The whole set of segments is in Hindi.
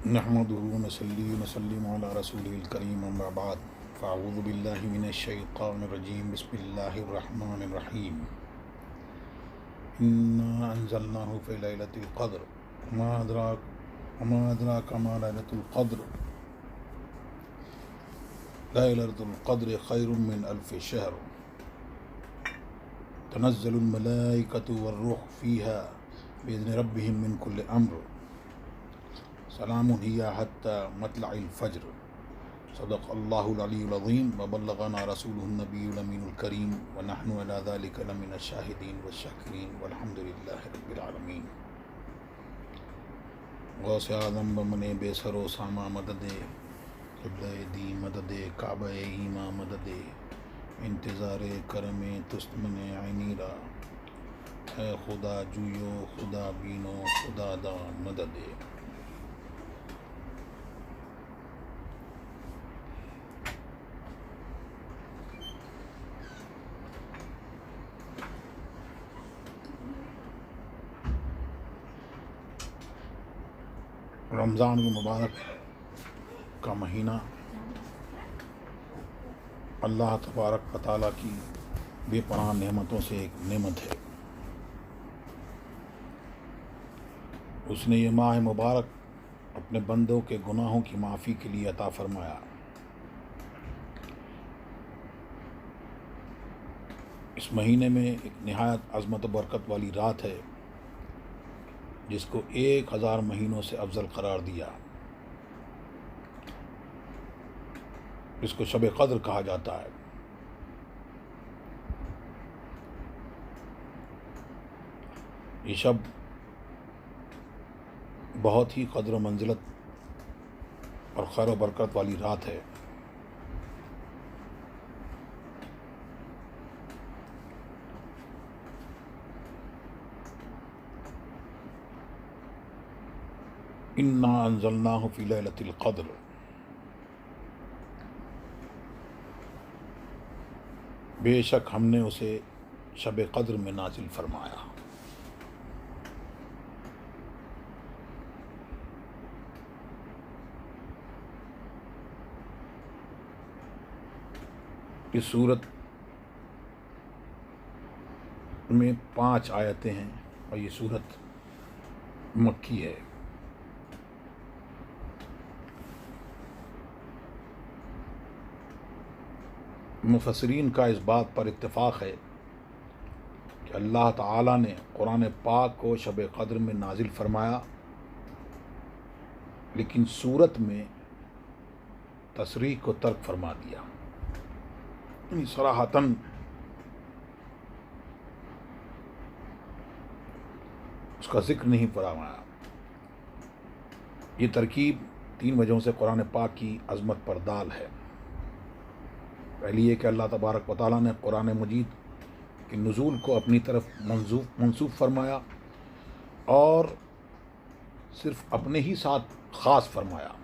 नहमदुहु व नसल्ली व नसल्लिमु अला रसूलिल करीम अम्मा बाद फ़अऊज़ु बिल्लाहि मिनश शैतानिर रजीम बिस्मिल्लाहिर रहमानिर रहीम इन्ना अंज़लनाहु फ़ी लैलतिल क़द्र वमा अदराका मा लैलतुल क़द्र लैलतुल क़द्रि खैरुम मिन अल्फ़ि शहर तनज़्ज़लुल मलाइकतु वर्रूह फ़ीहा बिइज़्नि रब्बिहिम मिन कुल्लि अम्र सलामुन हिया हत्ता मतलइल फ़ज्र सदक़ल्लाहुल अलीयुल अज़ीम व बल्लगना रसूलुहुन नबियुल अमीनुल करीम व नहनु अला ज़ालिका लमिनश शाहिदीन व शाकिरीन वल्हम्दुलिल्लाहि रब्बिल आलमीन। गौसे आज़म बमने बेसरो सामा मददे क़िबले दी मददे काबे ईमा मददे इंतज़ारे करमे तुस्तमने आइनीरा है खुदा जुयो खुदा बीनो खुदा दा मददे। रमज़ान मुबारक का महीना अल्लाह तबारक व तआला की बेपनाह नेमतों से एक नेमत है। उसने ये माह मुबारक अपने बंदों के गुनाहों की माफ़ी के लिए अता फरमाया। इस महीने में एक निहायत अज़मत व बरकत वाली रात है जिसको 1000 महीनों से अफजल करार दिया। इसको शब क़द्र कहा जाता है। ये शब बहुत ही क़द्र व मंजिलत और खैर व बरकत वाली रात है। इन्ना अंज़लनाहु फ़ी लैलतिल क़द्र, बेशक हमने उसे शब क़द्र में नाज़िल फरमाया। इस सूरत में 5 आयतें हैं और ये सूरत मक्की है। मुफस्सिरीन का इस बात पर इत्तेफाक है कि अल्लाह ताला ने कुरान पाक को शब क़द्र में नाजिल फरमाया, लेकिन सूरत में तसरीह को तर्क फरमा दिया। सराहतन उसका जिक्र नहीं फरमाया। ये तरकीब 3 वजहों से कुरान पाक की अज़मत पर दाल है। पहली ये कि अल्लाह तबारक व तआला ने कुरान मजीद के नुज़ूल को अपनी तरफ मंसूब फरमाया और सिर्फ अपने ही साथ ख़ास फरमाया।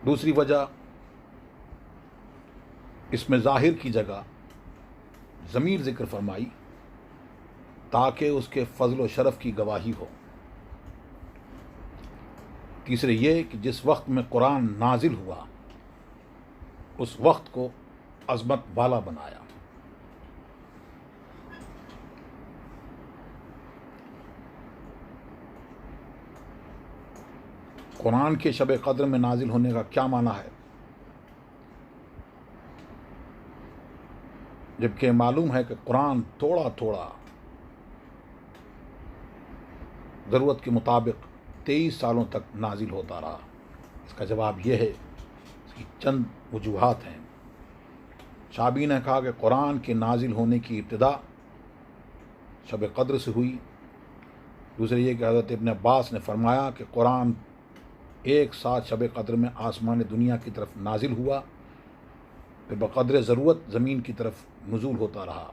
दूसरी वजह, इसमें ज़ाहिर की जगह ज़मीर ज़िक्र फरमाई ताकि उसके फ़ज़ल व शरफ़ की गवाही हो। तीसरे ये कि जिस वक्त में कुरान नाजिल हुआ उस वक्त को अज़मत वाला बनाया। कुरान के शब क़द्र में नाजिल होने का क्या माना है, जबकि मालूम है कि कुरान थोड़ा थोड़ा ज़रूरत के मुताबिक 23 सालों तक नाजिल होता रहा। इसका जवाब यह है, इसकी चंद वजूहात हैं। शाबी ने कहा कि कुरान के नाजिल होने की इब्तिदा शब क़द्र से हुई। दूसरे ये कि हज़रत इब्न अब्बास ने फरमाया कि कुरान एक साथ शब क़द्र में आसमान दुनिया की तरफ नाजिल हुआ, फिर बक़द्र ज़रूरत ज़मीन की तरफ नुज़ूल होता रहा।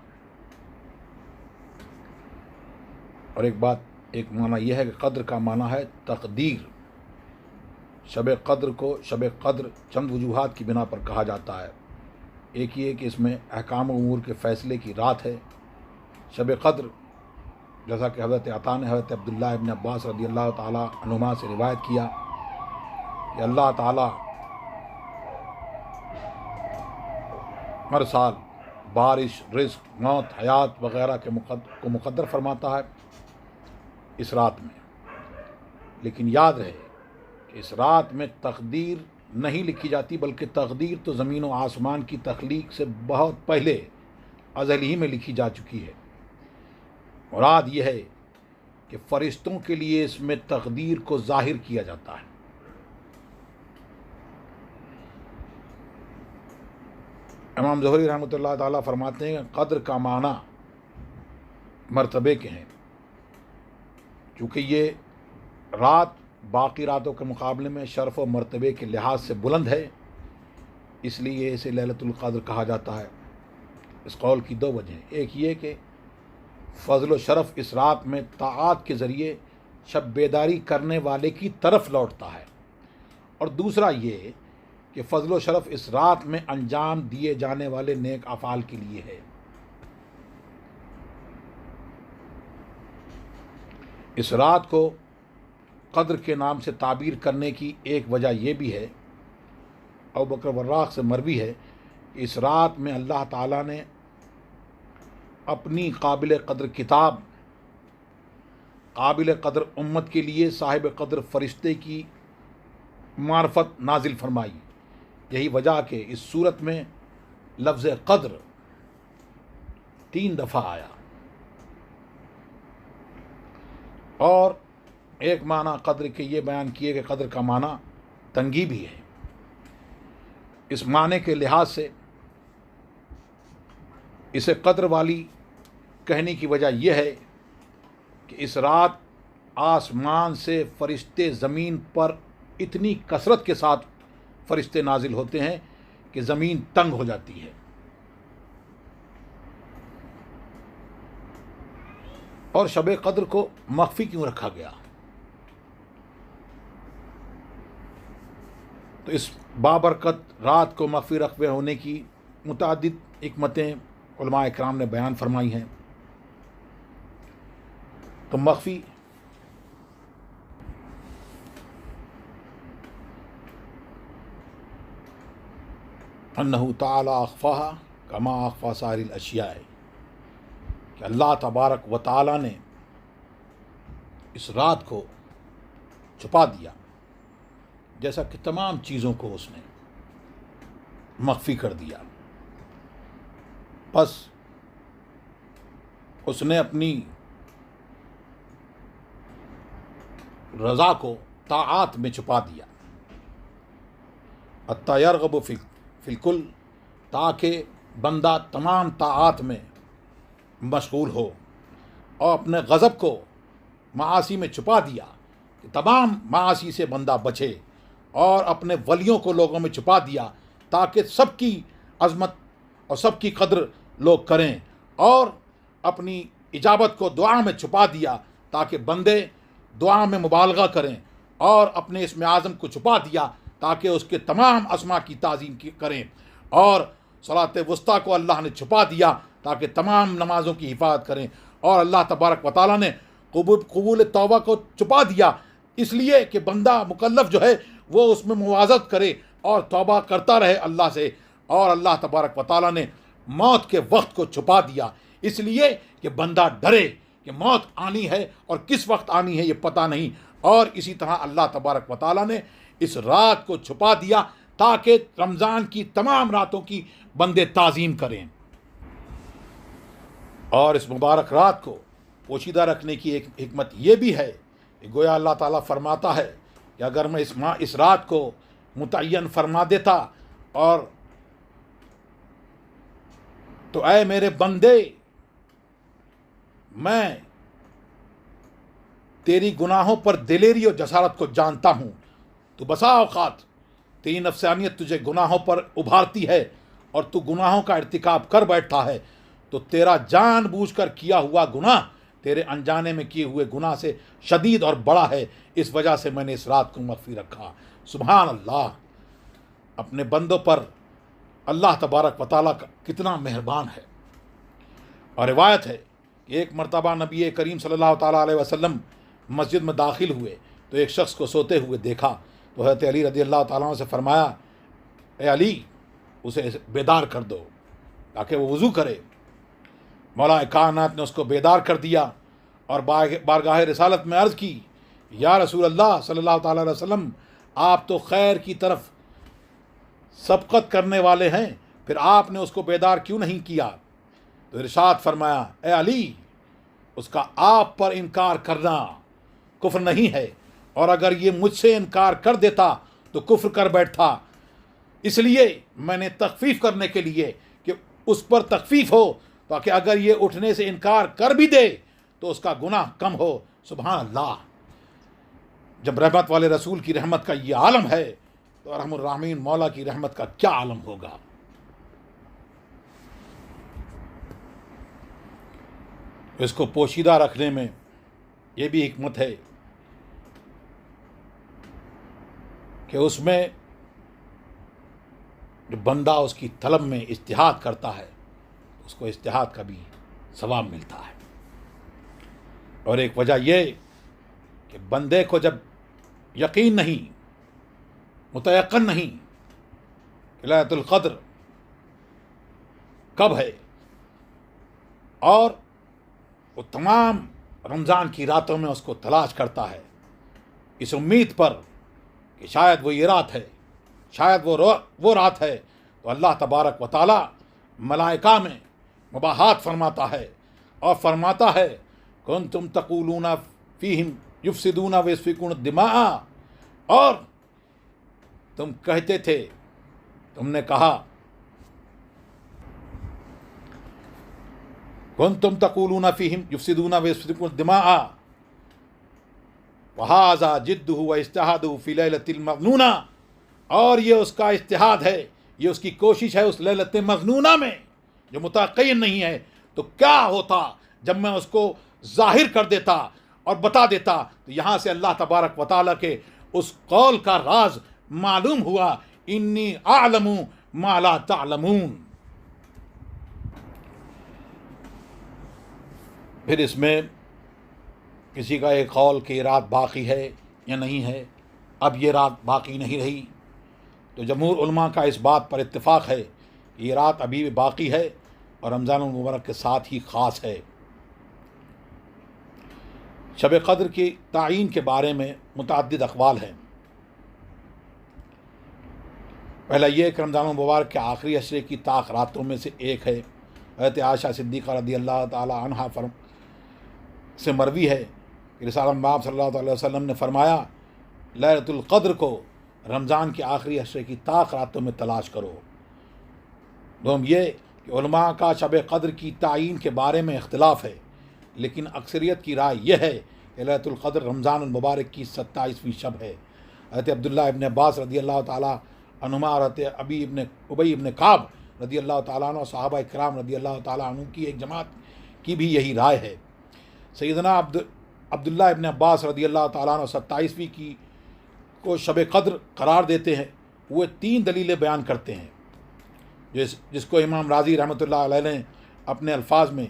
और एक माना यह है कि क़द्र का माना है तक़दीर। शब क़द्र को शब क़द्र चंद वजूहात की बिना पर कहा जाता है। एक ये कि इसमें अहकाम उमूर के फ़ैसले की रात है। शब क़द्र जैसा कि हज़रत अता ने हज़रत अब्दुल्लाह इब्न अब्बास रज़ियल्लाहु ताला अन्हुमा से रिवायत किया कि अल्लाह ताला हर साल बारिश, रिज़्क़, मौत, हयात वग़ैरह को मुक़द्दर फरमाता है इस रात में। लेकिन याद रहे कि इस रात में तकदीर नहीं लिखी जाती, बल्कि तकदीर तो ज़मीन व आसमान की तख्लीक से बहुत पहले अज़ल ही में लिखी जा चुकी है। मुराद यह है कि फ़रिश्तों के लिए इसमें तकदीर को ज़ाहिर किया जाता है। इमाम ज़ुहरी रहमतुल्लाह ताला फरमाते हैं कि क़द्र का माना मर्तबे के हैं, चूँकि ये रात बाकी रातों के मुकाबले में शर्फ़ व मर्तबे के लिहाज से बुलंद है, इसलिए इसे लैलतुल क़द्र कहा जाता है। इस कौल की दो वजह, एक ये कि फ़ज़ल व शरफ़ इस रात में ताआत के ज़रिए शब बेदारी करने वाले की तरफ लौटता है, और दूसरा ये कि फ़ज़ल व शरफ़ इस रात में अंजाम दिए जाने वाले नेक अफ़ाल के लिए है। इस रात को क़द्र के नाम से ताबीर करने की एक वजह यह भी है, अबू बकर वर्राक़ से मरवी है, कि इस रात में अल्लाह ताला ने अपनी काबिल क़द्र किताब, काबिल क़द्र उम्मत के लिए साहिब क़द्र फ़रिश्ते की मार्फत नाजिल फरमाई। यही वजह कि इस सूरत में लफ्ज़ क़द्र 3 दफ़ा आया, और एक माना क़द्र के ये बयान किए कि क़द्र का माना तंगी भी है। इस माने के लिहाज से इसे क़द्र वाली कहने की वजह यह है कि इस रात आसमान से फ़रिश्ते ज़मीन पर इतनी कसरत के साथ फ़रिश्ते नाजिल होते हैं कि ज़मीन तंग हो जाती है। और शब क़द्र को मख्फ़ी क्यों रखा गया? तो इस बाबरकत रात को मख्फ़ी रखवे होने की मुतअद्दिद हिकमतें उलमाए किराम ने बयान फरमाई हैं। तो मख्फ़ी अन्नहु ताला अख़फ़ाहा कमा अख़फ़ा सारिल अशिया, कि अल्लाह तबारक व ताला ने इस रात को छुपा दिया जैसा कि तमाम चीज़ों को उसने मख्फ़ी कर दिया। बस उसने अपनी रज़ा को ताआत में छुपा दिया, हत्ता यरग़ब फ़िल-कुल, ताकि बंदा तमाम ताआत में मशगूल हो, और अपने गज़ब को मासी में छुपा दिया कि तमाम मासी से बंदा बचे, और अपने वलियों को लोगों में छुपा दिया ताकि सबकी अज़मत और सबकी कद्र लोग करें, और अपनी इजाबत को दुआ में छुपा दिया ताकि बंदे दुआ में मुबालगा करें, और अपने इसमें आज़म को छुपा दिया ताकि उसके तमाम अस्मा की ताज़ीम करें, और सलात वुस्ता को अल्लाह ने छुपा दिया ताकि तमाम नमाज़ों की हिफाजत करें, और अल्लाह तबारक व तआला ने कबूल तौबा को छुपा दिया इसलिए कि बंदा मुकल्लफ जो है वो उसमें मुवाज़त करे और तौबा करता रहे अल्लाह से। और अल्लाह तबारक व तआला ने मौत के वक्त को छुपा दिया इसलिए कि बंदा डरे कि मौत आनी है और किस वक्त आनी है ये पता नहीं। और इसी तरह अल्लाह तबारक व तआला ने इस रात को छुपा दिया ताकि रमज़ान की तमाम रातों की बंदे ताज़ीम करें। और इस मुबारक रात को पोशीदा रखने की एक हिकमत ये भी है कि गोया अल्लाह ताला फरमाता है कि अगर मैं इस रात को मुतय्यन फरमा देता और तो ऐ मेरे बंदे मैं तेरी गुनाहों पर दिलेरी और जसारत को जानता हूँ, तो बसा औकात तेरी नफ्सानियत तुझे गुनाहों पर उभारती है और तू गुनाहों का इर्तिकाब कर बैठता है, तो तेरा जानबूझकर किया हुआ गुनाह तेरे अनजाने में किए हुए गुनाह से शदीद और बड़ा है। इस वजह से मैंने इस रात को मख्फी रखा। सुभान अल्लाह, अपने बंदों पर अल्लाह तबारक व तआला कितना मेहरबान है। और रिवायत है कि एक मरतबा नबी करीम सल्लल्लाहु ताला अलैहि वसल्लम मस्जिद में दाखिल हुए तो एक शख्स को सोते हुए देखा, तो हज़रत अली रज़ी अल्लाह ताला अन्हु से फरमाया, ए अली, उसे बेदार कर दो ताकि वो वज़ू करे। मौला कायनात ने उसको बेदार कर दिया और बारगाह रिसालत में अर्ज़ की, या रसूल अल्लाह सल्लल्लाहु ताला अलैहि वसल्लम, आप तो खैर की तरफ सबकत करने वाले हैं, फिर आपने उसको बेदार क्यों नहीं किया? तो इरशाद फरमाया, ए अली, उसका आप पर इनकार करना कुफ्र नहीं है, और अगर ये मुझसे इनकार कर देता तो कुफ्र कर बैठता। इसलिए मैंने तखफीफ करने के लिए कि उस पर तखफीफ हो, ताकि अगर ये उठने से इनकार कर भी दे तो उसका गुनाह कम हो। सुभान अल्लाह। जब रहमत वाले रसूल की रहमत का ये आलम है तो रहमुर रहमीन मौला की रहमत का क्या आलम होगा। इसको पोशीदा रखने में ये भी हिकमत है कि उसमें जो बंदा उसकी तलब में इज्तिहाद करता है उसको इज्तिहाद का भी सवाब मिलता है। और एक वजह यह कि बंदे को जब यकीन नहीं, मुतयक्किन नहीं कि लैलतुल क़द्र कब है, और वो तमाम रमज़ान की रातों में उसको तलाश करता है इस उम्मीद पर कि शायद वो ये रात है, शायद वो रात है, तो अल्लाह तबारक व तआला मलाइका में मुबाहात फरमाता है और फरमाता है, कुंतुम तक़ूलूना फ़ीहिम युफ़सिदूना व यस्फ़िकून दिमा, और तुम कहते थे, तुमने कहा, कुंतुम तक़ूलूना फ़ीहिम युफ़सिदूना व यस्फ़िकून दिमा व हाज़ा जिद्दुहु व इज्तिहादुहु फ़ी लैलतिल मग़नूना, और ये उसका इज्तिहाद है, ये उसकी कोशिश है उस लैलत मग़नूना में जो मुतयक्किन नहीं है। तो क्या होता जब मैं उसको ज़ाहिर कर देता और बता देता। तो यहाँ से अल्लाह तबारक व तआला के उस कौल का राज मालूम हुआ, इन्नी आलमू मा ला तालमून। फिर इसमें किसी का एक कौल कि रात बाकी है या नहीं है, अब ये रात बाकी नहीं रही, तो जमहूर उलमा का इस बात पर इत्तिफाक़ है कि ये रात अभी भी बाकी है और रमज़ान मुबारक के साथ ही ख़ास है। शब क़द्र की तायीन के बारे में मुतअद्दिद अक़वाल हैं। पहला ये कि रमज़ान मुबारक के आखिरी अशरे की ताक़ रातों में से एक है। हज़रत आयशा सिद्दीक़ा रज़ी अल्लाह ताला अन्हा से मरवी है कि रसूल माब सल्लल्लाहु अलैहि वसल्लम ने फरमाया, लैलतुल क़द्र को रमज़ान के आखिरी अशरे की ताक़ रातों में तलाश करो। दोम ये कि उलमा का शब क़द्र की तायीन के बारे में इख्तिलाफ़ है, लेकिन अक्सरियत की राय यह है कि लैलतुल क़द्र रमज़ानुल मुबारक की 27वीं शब है। हज़रत अब्दुल्लाह इब्न अब्बास रज़ी अल्लाह ताला अन्हुमा और हज़रत उबई इब्न काब रज़ी अल्लाह ताला अन्हु, सहाबा इकराम रज़ी अल्लाह ताला अन्हुम की एक जमात की भी यही राय है। सैयदना अब्दुल्लाह इब्न अब्बास रज़ी अल्लाह ताला अन्हु 27वीं की को शब क़द्र करार देते हैं। वो 3 दलीलें बयान करते हैं जिसको इमाम राज़ी रहमतुल्लाह अलैह ने अपने अल्फाज में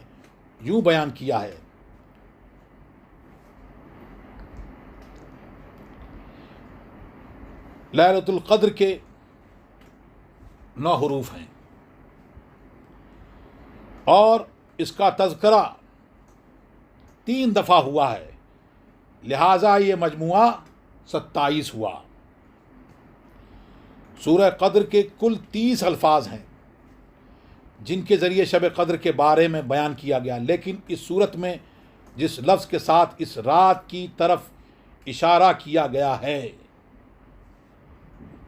यूँ बयान किया है। लैलतुल क़द्र के 9 हरूफ हैं और इसका तज़किरा 3 दफ़ा हुआ है, लिहाजा ये मजमुआ 27 हुआ। सूरह क़द्र के कुल 30 अल्फाज हैं जिनके ज़रिए शब क़द्र के बारे में बयान किया गया, लेकिन इस सूरत में जिस लफ्ज़ के साथ इस रात की तरफ इशारा किया गया है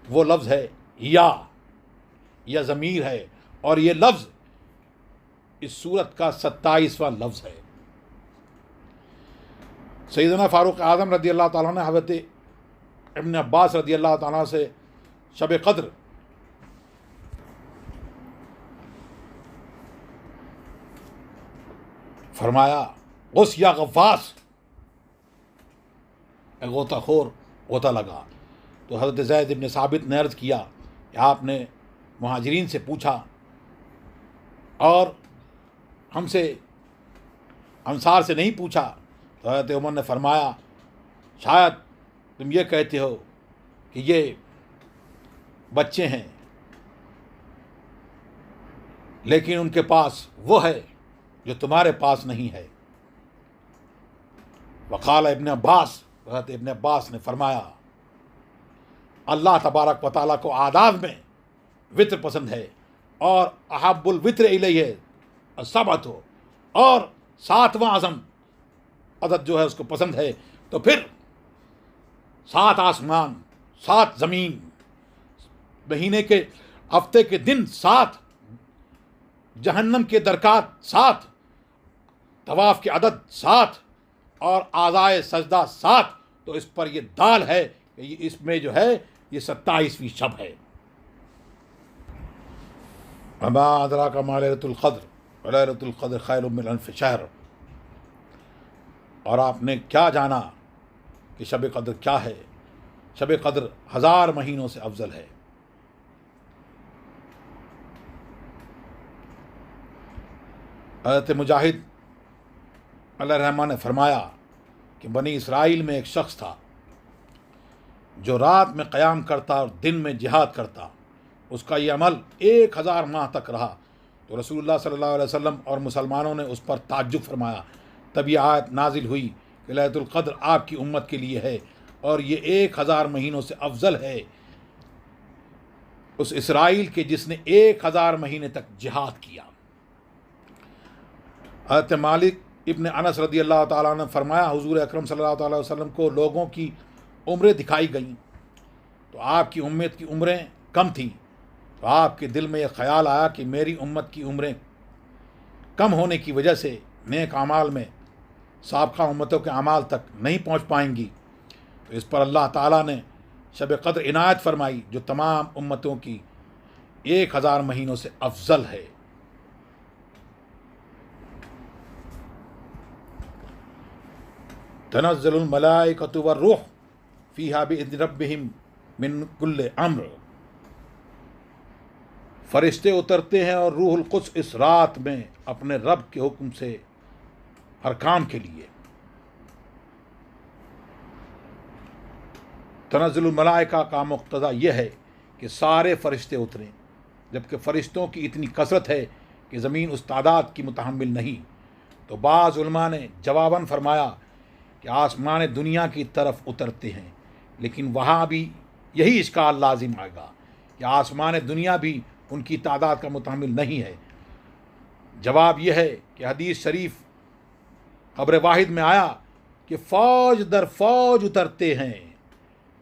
वो लफ्ज़ है या ज़मीर है, और ये लफ्ज़ इस सूरत का 27वां लफ्ज़ है। सैयदना फ़ारूक आज़म रज़ी अल्लाह ताला ने हज़रत इब्न अब्बास रज़ी अल्लाह ताला से शब क़द्र फरमाया, उस या गफ़ास, गोताखोर गोता लगा। तो हज़रत ज़ैद इब्न साबित ने अर्ज़ किया कि आपने मुहाजिरीन से पूछा और हमसे अंसार से नहीं पूछा। तो हज़रत उमर ने फरमाया, शायद तुम ये कहते हो कि ये बच्चे हैं, लेकिन उनके पास वो है जो तुम्हारे पास नहीं है। वक़ाल इब्न अब्बास, हज़रत इब्न अब्बास ने फरमाया, अल्लाह तबारक व तआला को आदाब में वित्र पसंद है और अहब्बुल वित्र इलैहि सबअत हो, और 7वां आज़म अदद जो है उसको पसंद है। तो फिर 7 आसमान, 7 ज़मीन, महीने के, हफ्ते के दिन 7, जहन्नम के दरकात 7, तवाफ़ के अदद 7 और आज़ाए सजदा 7। तो इस पर ये दाल है कि इसमें जो है ये 27वीं शब है। अमा अदराका मा लैलतुल क़द्र लैलतुल क़द्र खैरुम मिन अल्फ़ि शहर। और आपने क्या जाना कि शब क़द्र क्या है? शब क़द्र 1000 महीनों से अफजल है। हज़रत मुजाहिद अल्लाह रहमान ने फरमाया कि बनी इसराइल में एक शख्स था जो रात में क़याम करता और दिन में जिहाद करता। उसका ये अमल 1000 माह तक रहा। तो रसूलुल्लाह सल्लल्लाहु अलैहि वसल्लम और मुसलमानों ने उस पर ताज्जुब फरमाया। तब ये आयत नाजिल हुई कि लैलतुल क़द्र आपकी उम्मत के लिए है और ये 1000 महीनों से अफजल है उस इसराइल के जिसने 1000 महीने तक जिहाद किया। हज़रत मालिक इब्न अनस रदी अल्लाह ताला ने फरमाया, हुज़ूर अकरम सल्लल्लाहु अलैहि वसल्लम को लोगों की उम्रें दिखाई गईं, तो आपकी उम्मत की उम्रें कम थीं। तो आपके दिल में यह ख्याल आया कि मेरी उम्मत की उम्रें कम होने की वजह से नेक अमाल में साबका उम्मतों के अमाल तक नहीं पहुँच पाएंगी। तो इस पर अल्लाह ताला ने शब क़द्र इनायत फरमाई जो तमाम उम्मतों की 1000 महीनों से अफजल है। तनज़्ज़लुल मलाइकतु वर्रूह फ़ीहा बिइज़्नि रब्बिहिम मिन कुल्लि अम्र। फरिश्ते उतरते हैं और रूहुल कुद्स इस रात में अपने रब के हुक्म से हर काम के लिए। तनज़्ज़ुलुल मलाइका का मुक़्तज़ा यह है कि सारे फरिश्ते उतरें, जबकि फ़रिश्तों की इतनी कसरत है कि ज़मीन उस तादाद की मुतहम्मिल नहीं। तो बाज़ उलमा ने जवाबन फरमाया कि आसमान दुनिया की तरफ उतरते हैं, लेकिन वहाँ भी यही इश्काल लाजिम आएगा कि आसमान दुनिया भी उनकी तादाद का मुतहम्मिल नहीं है। जवाब यह है कि हदीस शरीफ ख़बर वाहिद में आया कि फ़ौज दर फ़ौज उतरते हैं।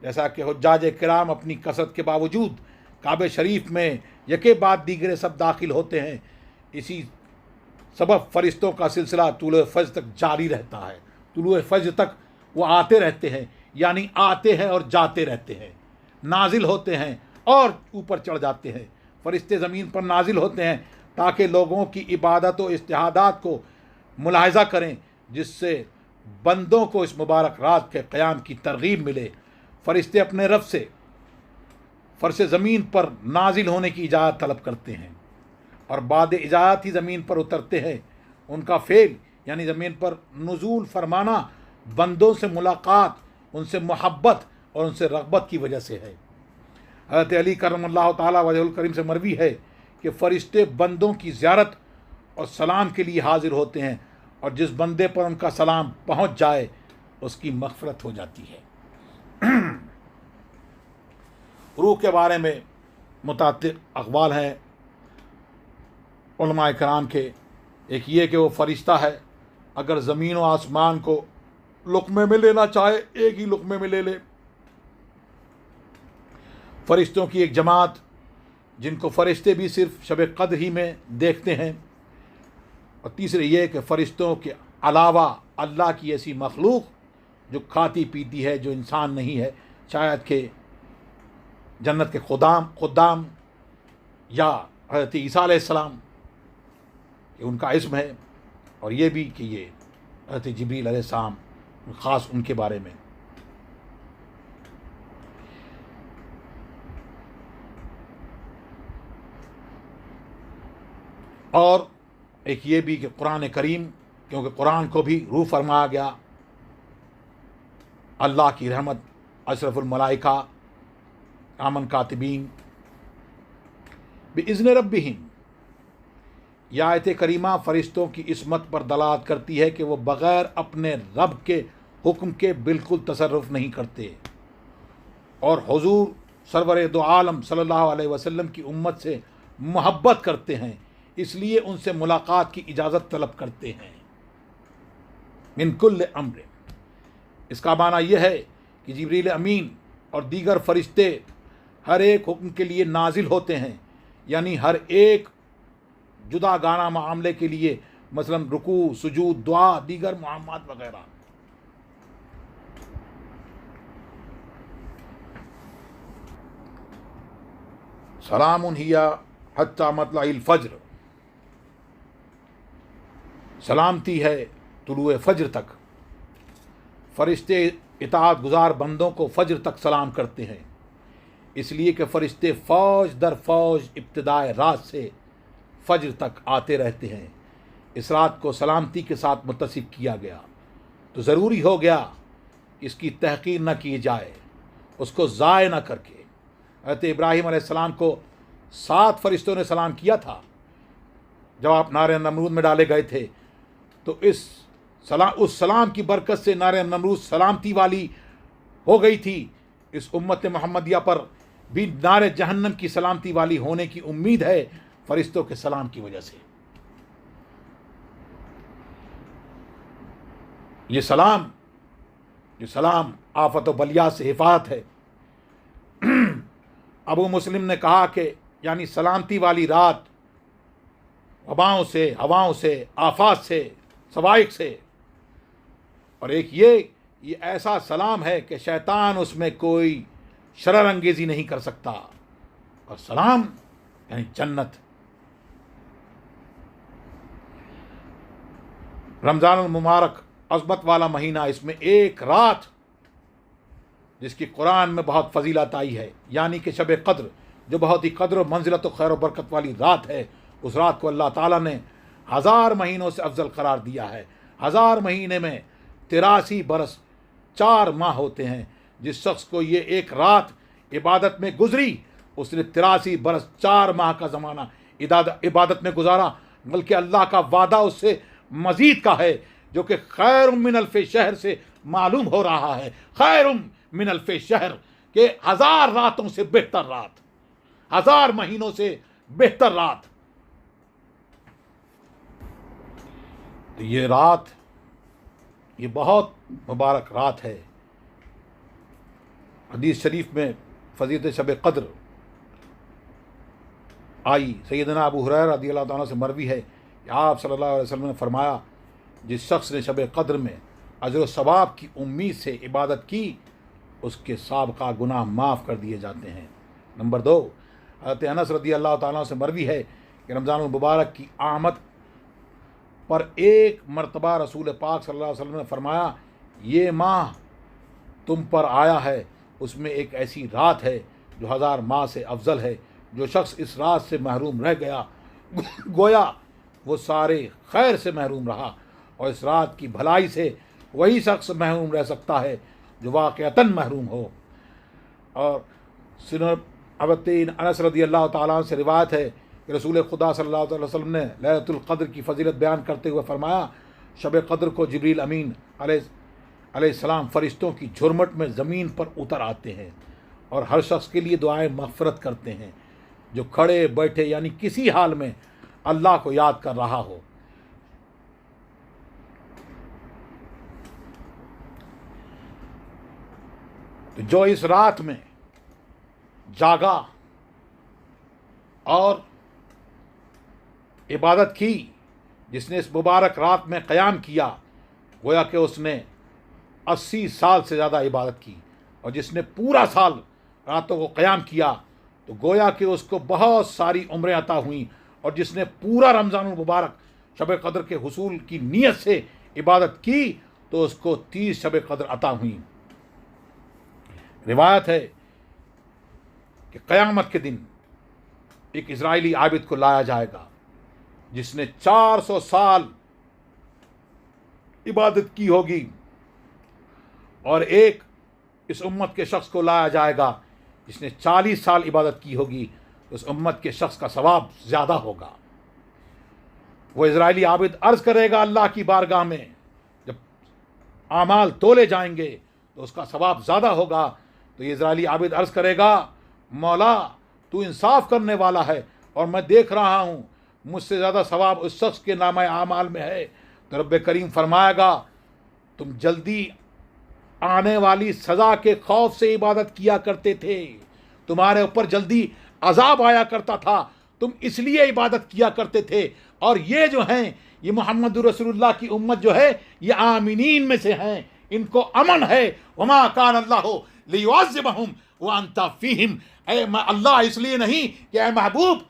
जैसा कि हुज्जाज किराम अपनी कसरत के बावजूद काबे शरीफ में यके बाद दीगरे सब दाखिल होते हैं, इसी सबब फ़रिश्तों का सिलसिला तुलुए फ़ज्र तक जारी रहता है। तुलुए फ़ज्र तक वो आते रहते हैं, यानी आते हैं और जाते रहते हैं, नाजिल होते हैं और ऊपर चढ़ जाते हैं। फ़रिश्ते ज़मीन पर नाजिल होते हैं ताकि लोगों की इबादत व इज्तिहादात को मुलाहिज़ा करें, जिससे बंदों को इस मुबारक रात के क़याम की तरगीब मिले। फ़रिश्ते अपने रब से फ़र्श ज़मीन पर नाजिल होने की इजाज़त तलब करते हैं और बाद इजाज़त ही ज़मीन पर उतरते हैं। उनका फ़ेल यानी ज़मीन पर नुज़ूल फरमाना बंदों से मुलाकात, उनसे मोहब्बत और उनसे रग़बत की वजह से है। हज़रत अली करमल्लाहु ताला वजहुल करीम से मरवी है कि फ़रिश्ते बंदों की ज़ियारत और सलाम के लिए हाजिर होते हैं, और जिस बंदे पर उनका सलाम पहुंच जाए उसकी मग़फ़िरत हो जाती है। रूह के बारे में मुतात्तिर अक़वाल हैं उलमाए किराम के। एक ये कि वो फ़रिश्ता है, अगर ज़मीन व आसमान को लुक़मे में लेना चाहे एक ही लुक़मे में ले ले। फ़रिश्तों की एक जमात जिनको फ़रिश्ते भी सिर्फ़ शब क़द्र ही में देखते हैं। और तीसरे ये कि फ़रिश्तों के अलावा अल्लाह की ऐसी मखलूक जो खाती पीती है, जो इंसान नहीं है, शायद के जन्नत के खुदाम या हज़रत ईसा अलैहिस्सलाम, ये उनका इस्म है। और ये भी कि ये हज़रत जिब्रील अलैहिस्सलाम ख़ास उनके बारे में। और एक ये भी कि कुरान करीम क्योंकि कुरान को भी रूह फरमाया गया। अल्लाह की रहमत, अशरफुल मलाइका, आमन कातिबीन बिइज़्न रब्बिहिम। यह आयत करीमा फ़रिश्तों की इस्मत पर दलालत करती है कि वो बग़ैर अपने रब के हुक्म के बिल्कुल तसर्रुफ़ नहीं करते और हुज़ूर सरवर दो आलम सल्लल्लाहु अलैहि वसल्लम की उम्मत से मोहब्बत करते हैं, इसलिए उनसे मुलाकात की इजाज़त तलब करते हैं। मिन कुल्ल अम्र, इसका माना यह है कि जिब्रील अमीन और दीगर फ़रिश्ते हर एक हुक्म के लिए नाजिल होते हैं, यानी हर एक जुदा गाना मामले के लिए, मसलन रुकू, सुजूद, दुआ, दीगर मुआमात वगैरह। सलामुन हिया हत्ता मतलइल फ़ज्र, सलामती है तुलुए फ़ज्र तक। फ़रिश्ते इताअत गुज़ार बंदों को फ़ज्र तक सलाम करते हैं, इसलिए कि फ़रिश्ते फ़ौज दर फ़ौज इब्तिदाए रात से फ़ज्र तक आते रहते हैं। इस रात को सलामती के साथ मुत्तसिफ़ किया गया तो ज़रूरी हो गया इसकी तहक़ीर न की जाए, उसको ज़ाय न करके। हज़रत इब्राहीम अलैहिस्सलाम को 7 फ़रिश्तों ने सलाम किया था जब आप नारे नमरूद में डाले गए थे, तो उस सलाम की बरकत से नारे नमरूद सलामती वाली हो गई थी। इस उम्मत मोहम्मदिया पर भी नारे जहन्नम की सलामती वाली होने की उम्मीद है फ़रिश्तों के सलाम की वजह से। ये सलाम आफत व बलिया से हिफाजत है। अबू मुस्लिम ने कहा कि यानी सलामती वाली रात वबाओं से, हवाओं से, आफात से, सवाइक से, और एक ये ऐसा सलाम है कि शैतान उसमें कोई शरर अंगेज़ी नहीं कर सकता। और सलाम यानी जन्नत। रमज़ानुल मुबारक अज़मत वाला महीना, इसमें एक रात जिसकी कुरान में बहुत फजीलत आई है, यानी कि शब क़द्र, जो बहुत ही क़द्र और मंजिलत और खैर और बरकत वाली रात है। उस रात को अल्लाह ताला ने 1000 महीनों से अफजल करार दिया है। 1000 महीने में 83 बरस 4 माह होते हैं। जिस शख्स को ये एक रात इबादत में गुजरी, उसने 83 बरस 4 माह का ज़माना इबादत में गुजारा, बल्कि अल्लाह का वादा उससे मज़ीद का है, जो कि खैरुम मिन अल्फ़ि शहर से मालूम हो रहा है। खैरुम मिन अल्फ़ि शहर के 1000 रातों से बेहतर रात, 1000 महीनों से बेहतर रात। तो ये रात, ये बहुत मुबारक रात है। हदीस शरीफ में फ़ज़ीलत शब क़द्र आई। सैयदना अबू हुरैरा रज़ियल्लाहु ताला से मरवी है कि आप सल्लल्लाहु अलैहि वसल्लम ने फरमाया, जिस शख्स ने शब क़द्र में अजर व सवाब की उम्मीद से इबादत की, उसके साबका गुनाह माफ़ कर दिए जाते हैं। नंबर 2, हज़रत अनस रज़ियल्लाहु ताला से मरवी है कि रमज़ानुल मुबारक की आमद पर एक मरतबा रसूल पाक सल्लल्लाहु अलैहि वसल्लम ने फरमाया, ये माह तुम पर आया है, उसमें एक ऐसी रात है जो 1000 माह से अफजल है। जो शख्स इस रात से महरूम रह गया, गोया वो सारे खैर से महरूम रहा, और इस रात की भलाई से वही शख्स महरूम रह सकता है जो वाक़अतन महरूम हो। और सुनन अबतीन अनस रज़ियल्लाहु ताला से रिवायत है कि रसूल खुदा सल्लल्लाहु अलैहि वसल्लम ने लैलतुल क़द्र की फ़जीलत बयान करते हुए फरमाया, शब क़द्र को जिब्रील अमीन अलैहिस्सलाम फ़रिश्तों की झुरमुट में ज़मीन पर उतर आते हैं और हर शख्स के लिए दुआएं मग़फ़िरत करते हैं जो खड़े बैठे यानी किसी हाल में अल्लाह को याद कर रहा हो। तो जो इस रात में जागा और इबादत की, जिसने इस मुबारक रात में क़याम किया, गोया कि उसने 80 साल से ज़्यादा इबादत की। और जिसने पूरा साल रातों को क़याम किया तो गोया कि उसको बहुत सारी उम्रें अता हुई। और जिसने पूरा रमज़ानुल मुबारक शब क़द्र के हुसूल की नीयत से इबादत की तो उसको 30 शब क़द्र अता हुई। रिवायत है कि क़यामत के दिन एक इज़राइली आबिद को लाया जाएगा जिसने 400 साल इबादत की होगी, और एक इस उम्मत के शख्स को लाया जाएगा जिसने 40 साल इबादत की होगी, उस उम्मत के शख्स का सवाब ज़्यादा होगा। वो इजराइली आबिद अर्ज़ करेगा अल्लाह की बारगाह में, जब आमाल तोले जाएंगे तो उसका सवाब ज़्यादा होगा। तो ये इजराइली आबिद अर्ज़ करेगा, मौला तू इंसाफ करने वाला है और मैं देख रहा हूँ मुझसे ज़्यादा सवाब उस शख्स के नामे आमाल में है। तो रब्बे करीम फरमाएगा, तुम जल्दी आने वाली सज़ा के खौफ से इबादत किया करते थे, तुम्हारे ऊपर जल्दी अजाब आया करता था, तुम इसलिए इबादत किया करते थे। और ये जो हैं, ये मोहम्मद रसूलुल्लाह की उम्मत जो है, ये आमिनीन में से हैं, इनको अमन है। वमा कान अल्लाहु लियुअज़्ज़िबहुम व अंता फ़ीहिम, अल्लाह इसलिए नहीं कि ऐ महबूब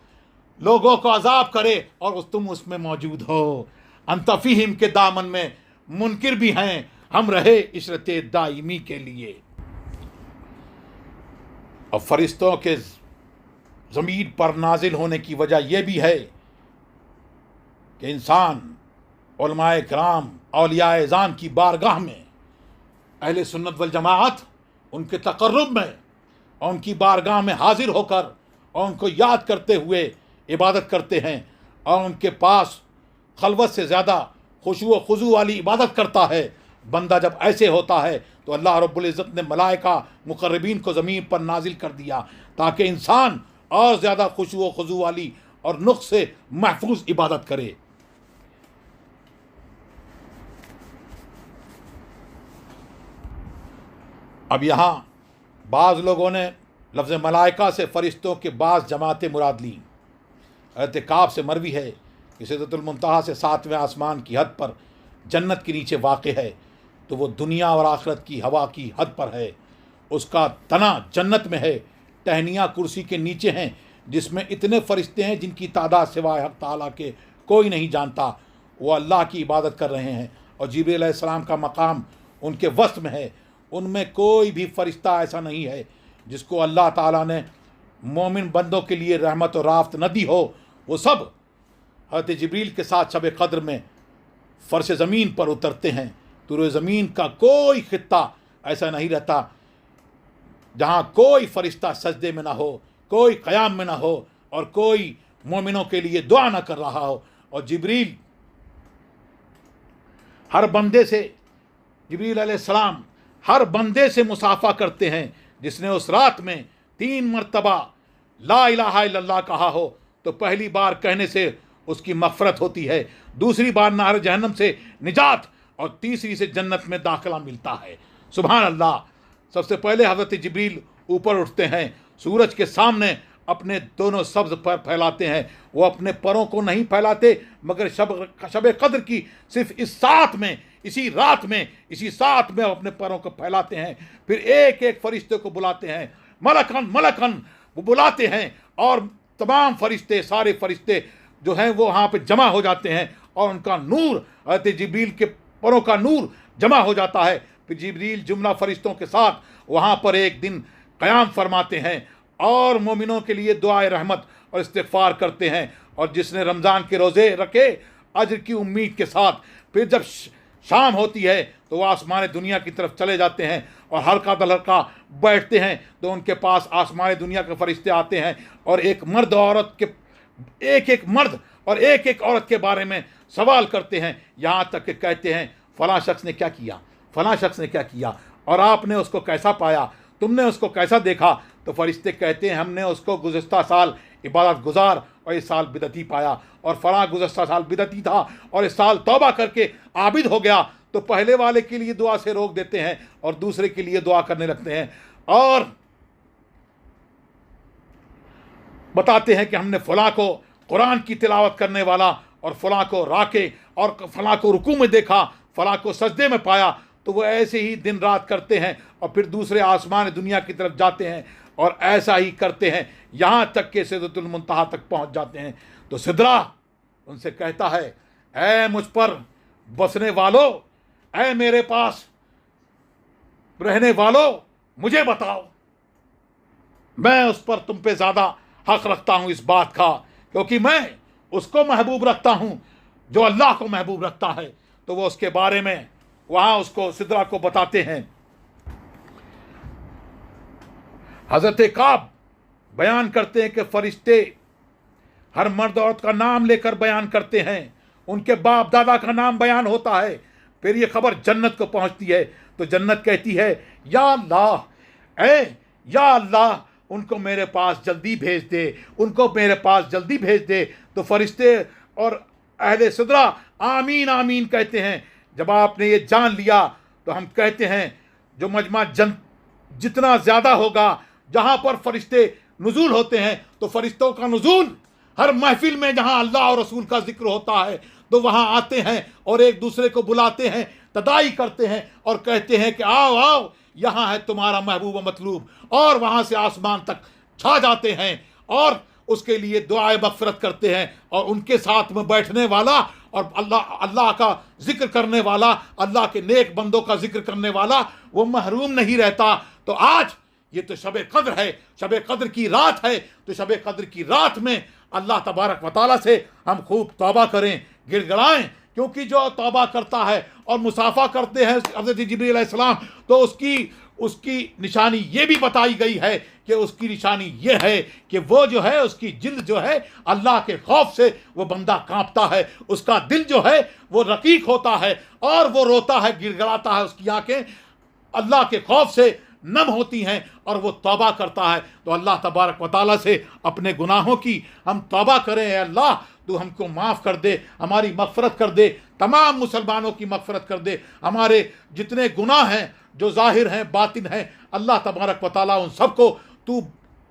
लोगों को अजाब करे और तुम उसमें मौजूद हो। अंता फ़ीहिम के दामन में मुनकिर भी हैं, हम रहे इशरत दाइमी के लिए। और फरिश्तों के ज़मीन पर नाजिल होने की वजह यह भी है कि इंसान उलमाए किराम औलियाए ज़ाम की बारगाह में, अहले सुन्नत वल जमाअत उनके तक़र्रुब में और उनकी बारगाह में हाजिर होकर और उनको याद करते हुए इबादत करते हैं। और उनके पास खलवत से ज़्यादा खुशू व खुजू वाली इबादत करता है। बंदा जब ऐसे होता है तो अल्लाह रब्बुल इज़्ज़त ने मलाइका मुक़र्रबीन को ज़मीन पर नाजिल कर दिया ताकि इंसान और ज़्यादा खुशू व खुजू वाली और नुक्स से महफूज इबादत करे। अब यहाँ बाज़ लोगों ने लफ्ज़ मलाइका से फ़रिश्तों के बाज़ जमातें मुराद ली। एतिकाब से मरवी है कि सिदरतुल मुंतहा से 7वें आसमान की हद पर जन्नत के नीचे वाक़ है, तो वो दुनिया और आखिरत की हवा की हद पर है। उसका तना जन्नत में है, टहनियाँ कुर्सी के नीचे हैं, जिसमें इतने फ़रिश्ते हैं जिनकी तादाद सिवाय हक़ ताला के कोई नहीं जानता। वो अल्लाह की इबादत कर रहे हैं और जिब्रील अलैहिस्सलाम का मकाम उनके वस्त में है। उनमें कोई भी फ़रिश्ता ऐसा नहीं है जिसको अल्लाह ताला ने मोमिन बंदों के लिए रहमत और राफ़त न दी हो। वो सब हज़रत जिब्रील के साथ शब क़द्र में फ़र्श ज़मीन पर उतरते हैं। तुर ज़मीन का कोई खित्ता ऐसा नहीं रहता जहाँ कोई फ़रिश्ता सजदे में ना हो, कोई क़याम में ना हो और कोई मोमिनों के लिए दुआ ना कर रहा हो। और जिब्रील हर बंदे से, जिब्रील अलैहिस्सलाम हर बंदे से मुसाफ़ा करते हैं जिसने उस रात में 3 मरतबा ला इलाहा इल्लल्लाह कहा हो। तो पहली बार कहने से उसकी मग़फ़रत होती है, दूसरी बार नार जहन्नम से निजात और तीसरी से जन्नत में दाखिला मिलता है। सुभान अल्लाह। सबसे पहले हज़रत जिब्रील ऊपर उठते हैं, सूरज के सामने अपने दोनों सब्ज़ पर फैलाते हैं। वो अपने परों को नहीं फैलाते, मगर शब क़द्र की सिर्फ इस साथ में, इसी रात में, इसी साथ में अपने पैरों को फैलाते हैं। फिर एक एक फरिश्ते को बुलाते हैं, मलकन मलकन वो बुलाते हैं और तमाम फरिश्ते, सारे फरिश्ते जो हैं वो वहाँ पे जमा हो जाते हैं और उनका नूर, हज़रत जिब्रील के परों का नूर जमा हो जाता है। फिर जिब्रील जुमला फरिश्तों के साथ वहाँ पर एक दिन क़याम फरमाते हैं और मोमिनों के लिए दुआए रहमत और इस्तिग़फ़ार करते हैं। और जिसने रमज़ान के रोज़े रखे अज्र की उम्मीद के साथ, फिर जब शाम होती है तो वह आसमान दुनिया की तरफ चले जाते हैं और हल्का दलका बैठते हैं। तो उनके पास आसमान दुनिया के फरिश्ते आते हैं और एक मर्द औरत के, एक एक मर्द और एक एक औरत के बारे में सवाल करते हैं, यहाँ तक कि कहते हैं फ़लाँ शख्स ने क्या किया, फ़लाँ शख्स ने क्या किया और आपने उसको कैसा पाया, तुमने उसको कैसा देखा। तो फरिश्ते कहते हैं हमने उसको गुज़श्ता साल इबादत गुजार और इस साल बिदती पाया, और फ़लाँ गुज़श्ता साल बिदती था और इस साल तौबा करके आबिद हो गया। तो पहले वाले के लिए दुआ से रोक देते हैं और दूसरे के लिए दुआ करने लगते हैं और बताते हैं कि हमने फ़लाँ को कुरान की तिलावत करने वाला और फ़लाँ को राके और फ़लाँ को रुकू में देखा, फ़लाँ को सजदे में पाया। तो वो ऐसे ही दिन रात करते हैं और फिर दूसरे आसमान दुनिया की तरफ जाते हैं और ऐसा ही करते हैं यहाँ तक कि सिदरतुल मुंतहा तक पहुँच जाते हैं। तो सिदरा उनसे कहता है, ऐ मुझ पर बसने वालों, ऐ मेरे पास रहने वालों, मुझे बताओ, मैं उस पर तुम पे ज़्यादा हक़ रखता हूँ इस बात का, क्योंकि मैं उसको महबूब रखता हूँ जो अल्लाह को महबूब रखता है। तो वो उसके बारे में वहाँ उसको सिदरा को बताते हैं। हज़रत काब बयान करते हैं कि फरिश्ते हर मर्द औरत का नाम लेकर बयान करते हैं, उनके बाप दादा का नाम बयान होता है। फिर ये खबर जन्नत को पहुंचती है तो जन्नत कहती है, या अल्लाह, या अल्लाह, उनको मेरे पास जल्दी भेज दे, उनको मेरे पास जल्दी भेज दे। तो फरिश्ते और अहले सिदरा आमीन आमीन कहते हैं। जब आपने ये जान लिया तो हम कहते हैं जो मजमा जितना ज़्यादा होगा, जहाँ पर फरिश्ते नुज़ूल होते हैं, तो फरिश्तों का नुज़ूल हर महफिल में जहाँ अल्लाह और रसूल का जिक्र होता है तो वहाँ आते हैं और एक दूसरे को बुलाते हैं, तदाई करते हैं और कहते हैं कि आओ आओ, यहाँ है तुम्हारा महबूब व मतलूब। और वहाँ से आसमान तक छा जाते हैं और उसके लिए दुआए मग़फ़िरत करते हैं। और उनके साथ में बैठने वाला और अल्लाह का जिक्र करने वाला, अल्लाह के नेक बंदों का जिक्र करने वाला, वो महरूम नहीं रहता। तो आज ये तो शब कद्र है, शब कद्र की रात है। तो शब कद्र की रात में अल्लाह तबारक व तआला से हम खूब तौबा करें, गिड़गिड़ाएं, क्योंकि जो तौबा करता है और मुसाफा करते हैं हज़रत जिब्रील अलैहिस्सलाम, तो उसकी निशानी ये भी बताई गई है कि उसकी निशानी ये है कि वो जो है, उसकी जिल्द जो है, अल्लाह के खौफ से वो बंदा कांपता है, उसका दिल जो है वो रकीक होता है और वो रोता है, गिड़गिड़ाता है, उसकी आंखें अल्लाह के खौफ से नम होती हैं और वो तौबा करता है। तो अल्लाह तबारक व तआला से अपने गुनाहों की हम तौबा करें। अल्लाह तू हमको माफ़ कर दे, हमारी मग़फ़िरत कर दे, तमाम मुसलमानों की मग़फ़िरत कर दे, हमारे जितने गुनाह हैं जो ज़ाहिर हैं बातिन हैं, अल्लाह तबारक व तआला उन सबको तू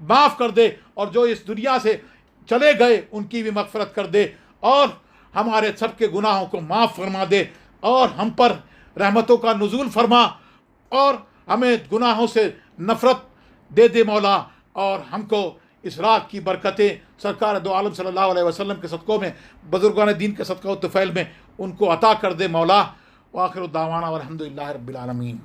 माफ़ कर दे और जो इस दुनिया से चले गए उनकी भी मग़फ़िरत कर दे और हमारे सबके गुनाहों को माफ़ फरमा दे और हम पर रहमतों का नुज़ूल फरमा और हमें गुनाहों से नफ़रत दे दे मौला। और हमको इस रात की बरकतें सरकार दो आलम सल्लल्लाहु अलैहि वसल्लम के सदक़ों में, बुज़ुर्गान दीन के सदक़ों तुफ़ैल में उनको अता कर दे मौला। व आखिर दावाना वल्हम्दुलिल्लाहि रब्बिल आलमीन।